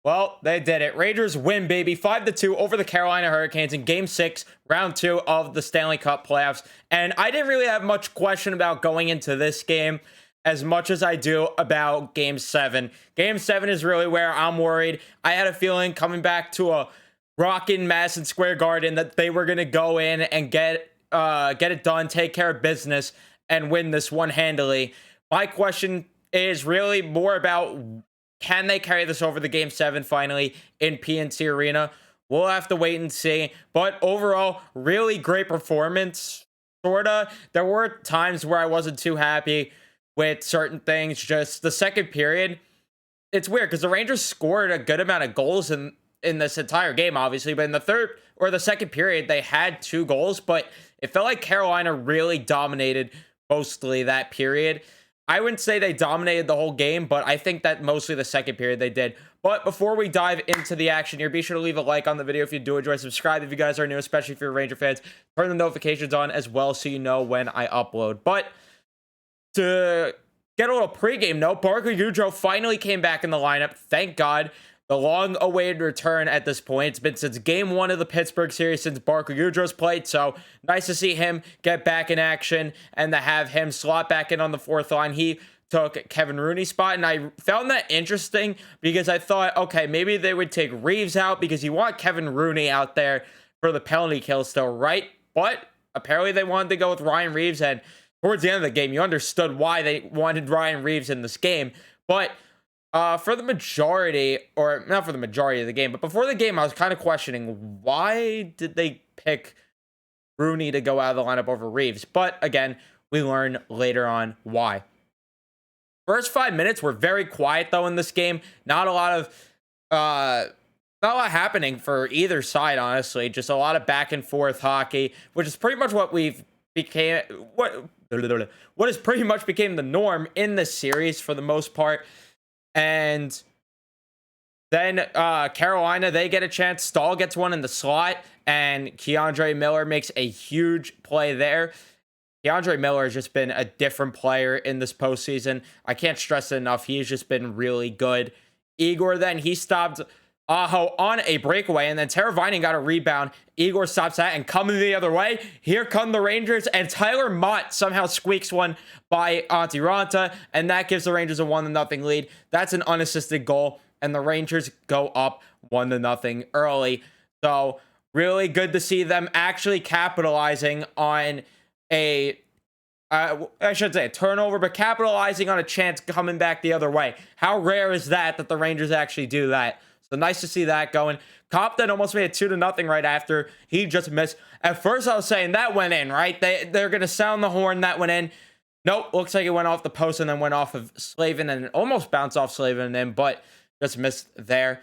Well, they did it. Rangers win, baby. 5-2 over the Carolina Hurricanes in game 6, round 2 of the Stanley Cup playoffs. And I didn't really have much question about going into this game as much as I do about game 7. Game 7 is really where I'm worried. I had a feeling coming back to a rockin' Madison Square Garden that they were going to go in and get it done, take care of business, and win this one handily. My question is really more about, can they carry this over the game 7 finally in PNC Arena? We'll have to wait and see. But overall, really great performance. Sorta. There were times where I wasn't too happy with certain things. Just the second period, it's weird because the Rangers scored a good amount of goals in this entire game, obviously. But in the third or the second period, they had 2 goals, but it felt like Carolina really dominated mostly that period. I wouldn't say they dominated the whole game, but I think that mostly the second period they did. But before we dive into the action here, be sure to leave a like on the video if you do enjoy. Subscribe if you guys are new, especially if you're Ranger fans. Turn the notifications on as well so you know when I upload. But to get a little pregame note, Barclay Goodrow finally came back in the lineup. Thank God. The long-awaited return at this point. It's been since game 1 of the Pittsburgh series since Barclay Goodrow's played, so nice to see him get back in action and to have him slot back in on the 4th line. He took Kevin Rooney's spot, and I found that interesting because I thought, okay, maybe they would take Reeves out because you want Kevin Rooney out there for the penalty kill still, right? But apparently they wanted to go with Ryan Reeves, and towards the end of the game, you understood why they wanted Ryan Reeves in this game, but for the majority, or not for the majority of the game, but before the game, I was kind of questioning why did they pick Rooney to go out of the lineup over Reeves. But again, we learn later on why. First 5 minutes were very quiet though in this game. Not a lot happening for either side, honestly. Just a lot of back and forth hockey, which is pretty much what has pretty much became the norm in this series for the most part. And then Carolina, they get a chance. Stahl gets one in the slot, and K'Andre Miller makes a huge play there. K'Andre Miller has just been a different player in this postseason. I can't stress it enough. He's just been really good. Igor, then, he stopped Aho on a breakaway, and then Teravainen got a rebound. Igor stops that, and coming the other way, here come the Rangers, and Tyler Mott somehow squeaks one by Antti Raanta, and that gives the Rangers a 1-0 lead. That's an unassisted goal, and the Rangers go up 1-0 early. So really good to see them actually capitalizing on a turnover, but capitalizing on a chance coming back the other way. How rare is that the Rangers actually do that? So nice to see that going. Compton almost made it 2-0 right after. He just missed. At first, I was saying that went in, right? They're going to sound the horn. That went in. Nope. Looks like it went off the post and then went off of Slavin and almost bounced off Slavin and then, but just missed there.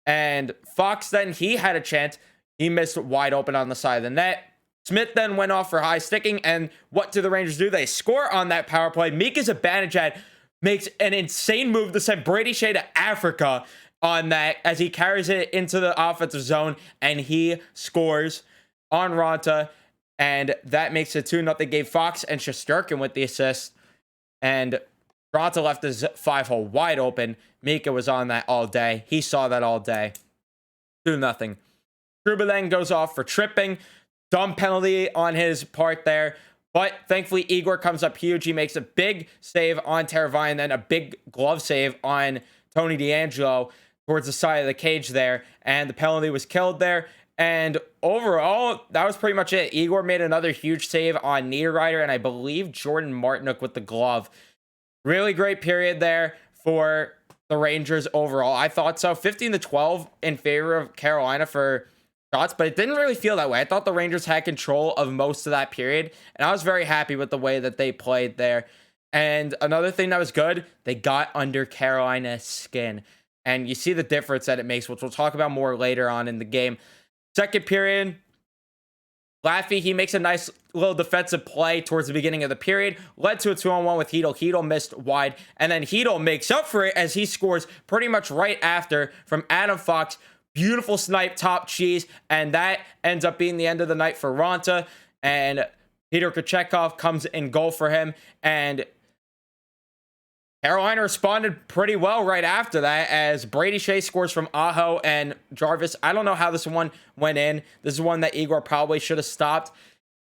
And Fox then, he had a chance. He missed wide open on the side of the net. Smith then went off for high sticking. And what do the Rangers do? They score on that power play. Mika Zibanejad makes an insane move to send Brady Shea to Africa on that as he carries it into the offensive zone, and he scores on Raanta, and that makes it 2-0. They gave Fox and Shesterkin with the assist, and Raanta left his 5-hole wide open. Mika was on that all day. He saw that all day. 2-0. Trouba then goes off for tripping. Dumb penalty on his part there. But thankfully, Igor comes up huge. He makes a big save on Teravainen, then a big glove save on Tony DeAngelo towards the side of the cage there. And the penalty was killed there. And overall, that was pretty much it. Igor made another huge save on Niederreiter, and I believe Jordan Martinook with the glove. Really great period there for the Rangers overall. I thought so. 15-12 in favor of Carolina for shots, but it didn't really feel that way. I thought the Rangers had control of most of that period, and I was very happy with the way that they played there. And another thing that was good, they got under Carolina's skin. And you see the difference that it makes, which we'll talk about more later on in the game. Second period, Laffy, he makes a nice little defensive play towards the beginning of the period. Led to a 2-on-1 with Hedel. Hedel missed wide. And then Hedel makes up for it as he scores pretty much right after from Adam Fox. Beautiful snipe, top cheese. And that ends up being the end of the night for Raanta. And Peter Kochetkov comes in goal for him. And Carolina responded pretty well right after that as Brady Shea scores from Aho and Jarvis. I don't know how this one went in. This is one that Igor probably should have stopped.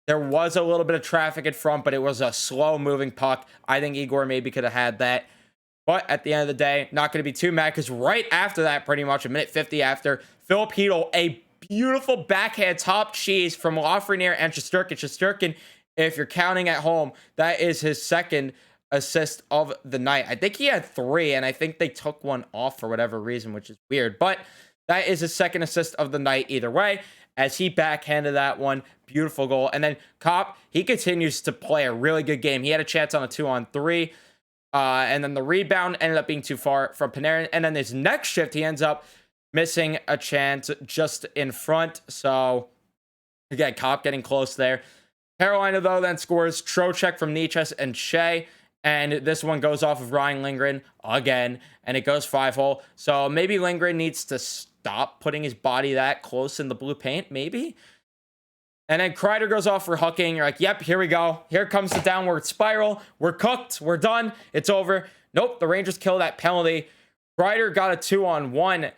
There was a little bit of traffic in front, but it was a slow moving puck. I think Igor maybe could have had that. But at the end of the day, not going to be too mad because right after that, pretty much a minute 50 after, Philip Hedl, a beautiful backhand top cheese from Lafreniere and Shesterkin. Shesterkin, if you're counting at home, that is his second assist of the night. I think he had 3, and I think they took one off for whatever reason, which is weird. But that is his second assist of the night either way, as he backhanded that one. Beautiful goal. And then Copp, he continues to play a really good game. He had a chance on a 2-on-3. And then the rebound ended up being too far from Panarin. And then his next shift, he ends up missing a chance just in front. So, again, Copp getting close there. Carolina, though, then scores Trocheck from Necas and Shea. And this one goes off of Ryan Lindgren again. And it goes 5-hole. So maybe Lindgren needs to stop putting his body that close in the blue paint, maybe. And then Kreider goes off for hooking. You're like, yep, here we go. Here comes the downward spiral. We're cooked. We're done. It's over. Nope, the Rangers kill that penalty. Kreider got a 2-on-1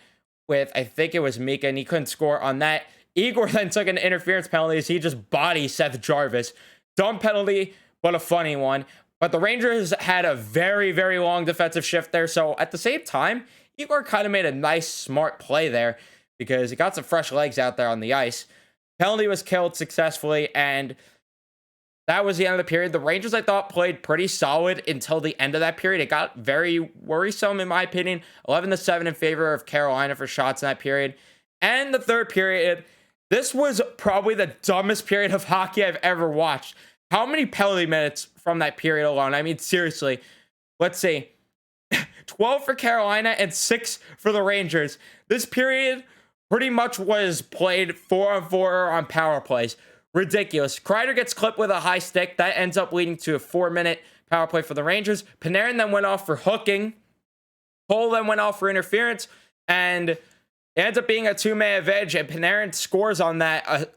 with, I think it was Mika, and he couldn't score on that. Igor then took an interference penalty as he just bodied Seth Jarvis. Dumb penalty, but a funny one. But the Rangers had a very, very long defensive shift there. So at the same time, Igor kind of made a nice, smart play there because he got some fresh legs out there on the ice. Penalty was killed successfully, and that was the end of the period. The Rangers, I thought, played pretty solid until the end of that period. It got very worrisome, in my opinion. 11-7 in favor of Carolina for shots in that period. And the third period, this was probably the dumbest period of hockey I've ever watched. How many penalty minutes from that period alone? I mean, seriously, let's see. 12 for Carolina and 6 for the Rangers. This period pretty much was played 4-on-4 on power plays. Ridiculous. Kreider gets clipped with a high stick. That ends up leading to a 4-minute power play for the Rangers. Panarin then went off for hooking. Cole then went off for interference. And it ends up being a 2-man advantage. And Panarin scores on that.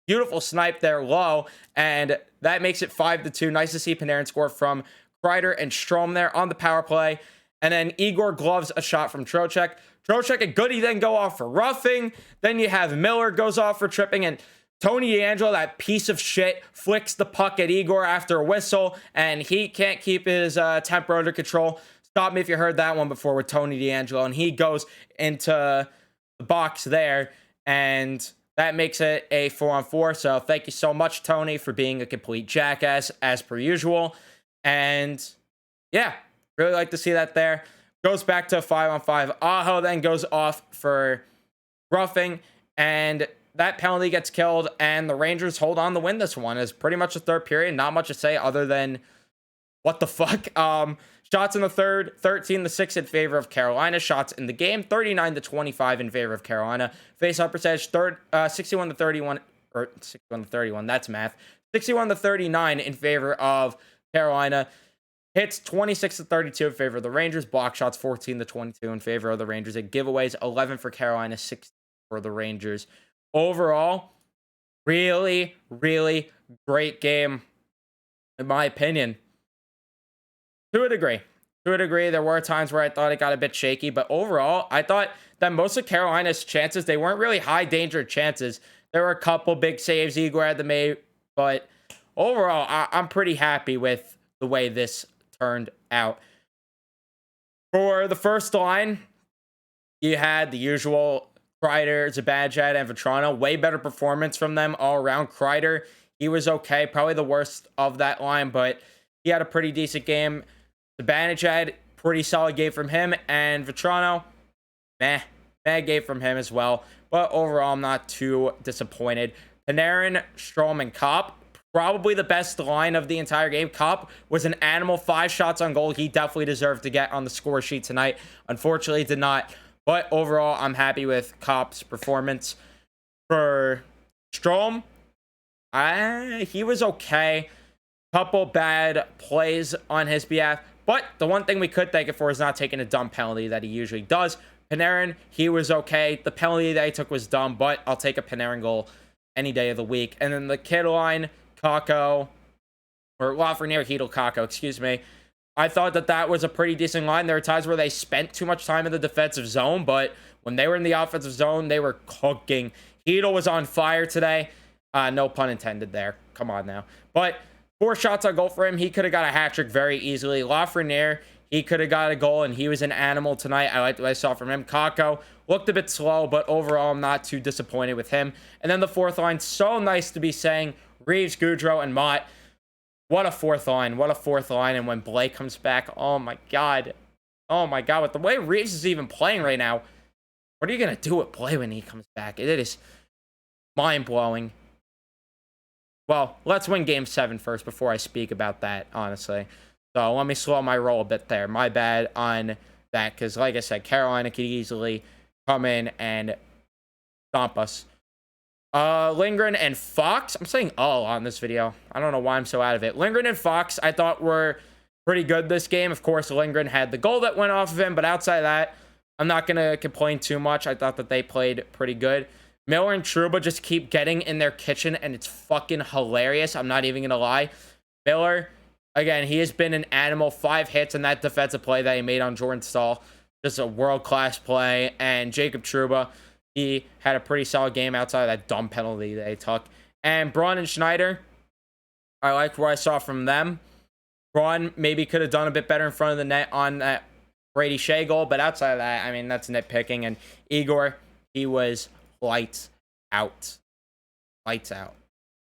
Beautiful snipe there low. And that makes it 5-2. Nice to see Panarin score from Kreider and Strome there on the power play. And then Igor gloves a shot from Trocheck. Trocheck and Goody then go off for roughing. Then you have Miller goes off for tripping. And Tony DeAngelo, that piece of shit, flicks the puck at Igor after a whistle. And he can't keep his temper under control. Stop me if you heard that one before with Tony DeAngelo. And he goes into the box there. And that makes it a 4-on-4. So thank you so much, Tony, for being a complete jackass as per usual. And yeah, really like to see that there. Goes back to a 5-on-5. Aho then goes off for roughing. And that penalty gets killed. And the Rangers hold on to win this one. It's pretty much the third period. Not much to say other than what the fuck. Shots in the third, 13-6 in favor of Carolina. Shots in the game, 39-25 in favor of Carolina. Face-off percentage, 61-31, or 61-31, that's math. 61-39 in favor of Carolina. Hits, 26-32 in favor of the Rangers. Block shots, 14-22 in favor of the Rangers. And giveaways, 11 for Carolina, 6 for the Rangers. Overall, really, really great game, in my opinion. To a degree. There were times where I thought it got a bit shaky, but overall, I thought that most of Carolina's chances, they weren't really high danger chances. There were a couple big saves Igor had to make, but overall, I'm pretty happy with the way this turned out. For the first line, you had the usual Kreider, Zibanejad, and Vatrano. Way better performance from them all around. Kreider, he was okay. Probably the worst of that line, but he had a pretty decent game. Zibanejad, pretty solid game from him. And Vatrano, bad game from him as well. But overall, I'm not too disappointed. Panarin, Strome, and Copp, probably the best line of the entire game. Copp was an animal, 5 shots on goal. He definitely deserved to get on the score sheet tonight. Unfortunately, did not. But overall, I'm happy with Kopp's performance. For Strome, he was okay. Couple bad plays on his behalf. But the one thing we could thank it for is not taking a dumb penalty that he usually does. Panarin, he was okay. The penalty that he took was dumb, but I'll take a Panarin goal any day of the week. And then the kid line, Kakko, or Lafreniere, Hedl, Kakko, excuse me. I thought that that was a pretty decent line. There were times where they spent too much time in the defensive zone, but when they were in the offensive zone, they were cooking. Heedle was on fire today. No pun intended there. Come on now. But 4 shots on goal for him. He could have got a hat trick very easily. Lafreniere, he could have got a goal, and he was an animal tonight. I liked what I saw from him. Kakko looked a bit slow, but overall, I'm not too disappointed with him. And then the fourth line, so nice to be saying Reeves, Gaudreau, and Mott. What a fourth line. What a fourth line. And when Blake comes back, oh my God. Oh my God. With the way Reeves is even playing right now, what are you going to do with Blake when he comes back? It is mind-blowing. Well, let's win game 7 first before I speak about that, honestly. So let me slow my roll a bit there. My bad on that, because like I said, Carolina could easily come in and stomp us. Lindgren and Fox. I'm saying all on this video. I don't know why I'm so out of it. Lindgren and Fox, I thought were pretty good this game. Of course, Lindgren had the goal that went off of him, but outside of that, I'm not going to complain too much. I thought that they played pretty good. Miller and Trouba just keep getting in their kitchen, and it's fucking hilarious. I'm not even going to lie. Miller, again, he has been an animal. 5 hits in that defensive play that he made on Jordan Staal. Just a world-class play. And Jacob Trouba, he had a pretty solid game outside of that dumb penalty they took. And Braun and Schneider, I liked what I saw from them. Braun maybe could have done a bit better in front of the net on that Brady Shea goal, but outside of that, I mean, that's nitpicking. And Igor, he was lights out. Lights out.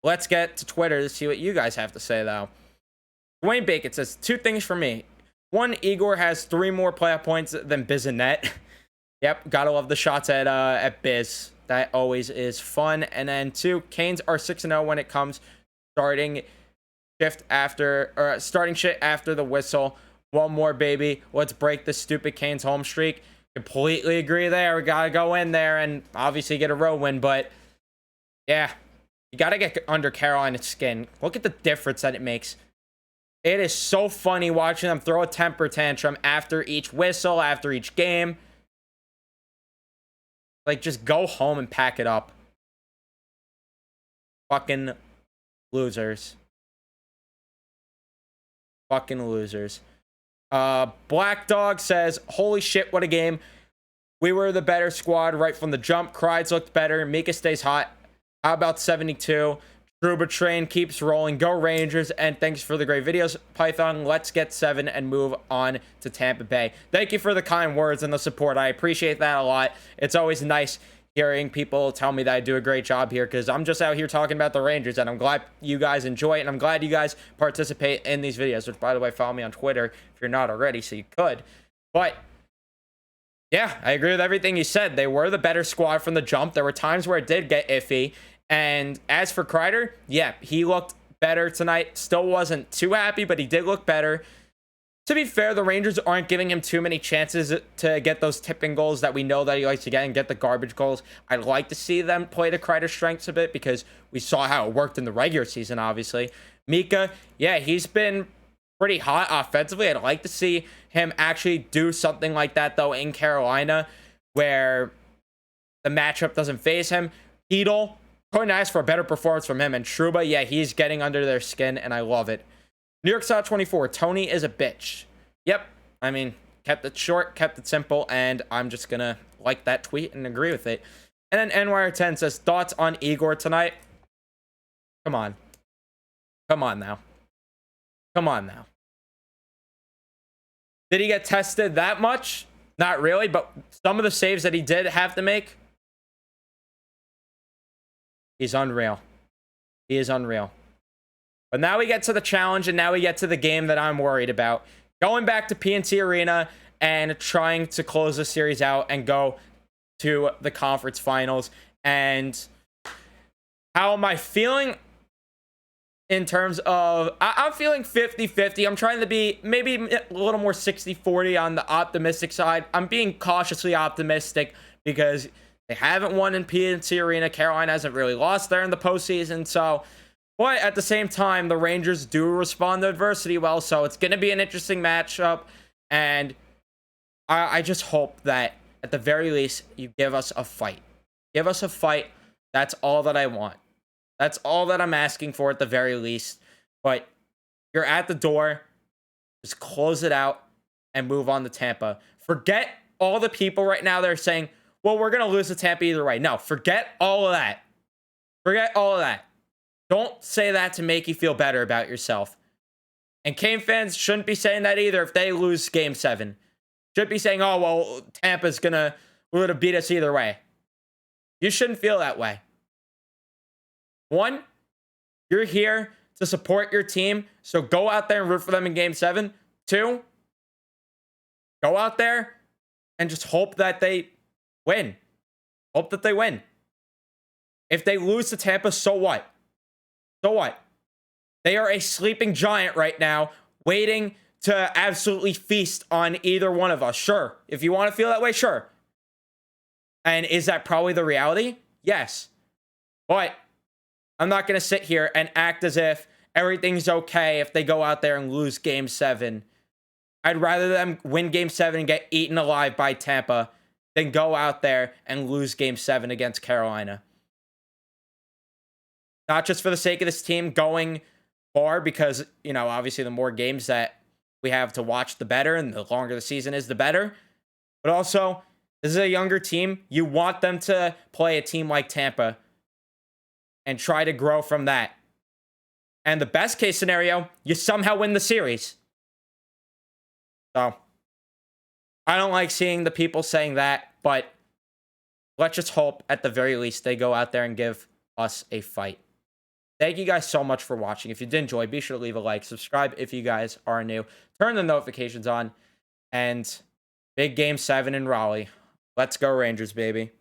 Let's get to Twitter to see what you guys have to say, though. Dwayne Bacon says 2 things for me. 1, Igor has 3 more playoff points than Biz and Net. Yep, gotta love the shots at Biz. That always is fun. And then 2, Canes are 6-0 when it comes starting shit after the whistle. 1 more, baby. Let's break this stupid Canes home streak. Completely agree there. We gotta go in there and obviously get a road win, but yeah, you gotta get under Carolina's skin. Look at the difference that it makes. It is so funny watching them throw a temper tantrum after each whistle, after each game. Like, just go home and pack it up. Fucking losers. Fucking losers. Black Dog says, holy shit, what a game. We were the better squad right from the jump. Kreids looked better. Mika stays hot. How about 72? Trouba train keeps rolling. Go Rangers. And thanks for the great videos, Python. Let's get 7 and move on to Tampa Bay. Thank you for the kind words and the support. I appreciate that a lot. It's always nice hearing people tell me that I do a great job here, because I'm just out here talking about the Rangers, and I'm glad you guys enjoy it, and I'm glad you guys participate in these videos, which, by the way, follow me on Twitter if you're not already, so you could. But yeah, I agree with everything you said. They were the better squad from the jump. There were times where it did get iffy. And as for Kreider, yeah, he looked better tonight. Still wasn't too happy, but he did look better. To be fair, the Rangers aren't giving him too many chances to get those tipping goals that we know that he likes to get and get the garbage goals. I'd like to see them play to Kreider's strengths a bit, because we saw how it worked in the regular season, obviously. Mika, yeah, he's been pretty hot offensively. I'd like to see him actually do something like that, though, in Carolina, where the matchup doesn't phase him. Heedle, couldn't ask for a better performance from him. And Trouba, yeah, he's getting under their skin, and I love it. New York Style 24, Tony is a bitch. Yep, I mean, kept it short, kept it simple, and I'm just gonna like that tweet and agree with it. And then NYR10 says, thoughts on Igor tonight? Come on. Come on now. Come on now. Did he get tested that much? Not really, but some of the saves that he did have to make, he's unreal. He is unreal. But now we get to the challenge, and now we get to the game that I'm worried about. Going back to PNC Arena and trying to close the series out and go to the conference finals. And how am I feeling in terms of... I'm feeling 50-50. I'm trying to be maybe a little more 60-40 on the optimistic side. I'm being cautiously optimistic because they haven't won in PNC Arena. Carolina hasn't really lost there in the postseason, so... But at the same time, the Rangers do respond to adversity well, so it's going to be an interesting matchup. And I just hope that, at the very least, you give us a fight. Give us a fight. That's all that I want. That's all that I'm asking for at the very least. But you're at the door. Just close it out and move on to Tampa. Forget all the people right now that are saying, well, we're going to lose to Tampa either way. No, forget all of that. Forget all of that. Don't say that to make you feel better about yourself. And Kane fans shouldn't be saying that either if they lose game 7. Should be saying, oh, well, Tampa's going to beat us either way. You shouldn't feel that way. 1, you're here to support your team, so go out there and root for them in game 7. 2, go out there and just hope that they win. Hope that they win. If they lose to Tampa, so what? So what? They are a sleeping giant right now, waiting to absolutely feast on either one of us. Sure. If you want to feel that way, sure. And is that probably the reality? Yes. But I'm not going to sit here and act as if everything's okay if they go out there and lose game 7. I'd rather them win game 7 and get eaten alive by Tampa than go out there and lose game 7 against Carolina. Not just for the sake of this team going far, because, you know, obviously the more games that we have to watch, the better, and the longer the season is, the better. But also, this is a younger team. You want them to play a team like Tampa and try to grow from that. And the best case scenario, you somehow win the series. So, I don't like seeing the people saying that, but let's just hope at the very least they go out there and give us a fight. Thank you guys so much for watching. If you did enjoy, be sure to leave a like, subscribe if you guys are new, turn the notifications on, and big game 7 in Raleigh. Let's go Rangers, baby.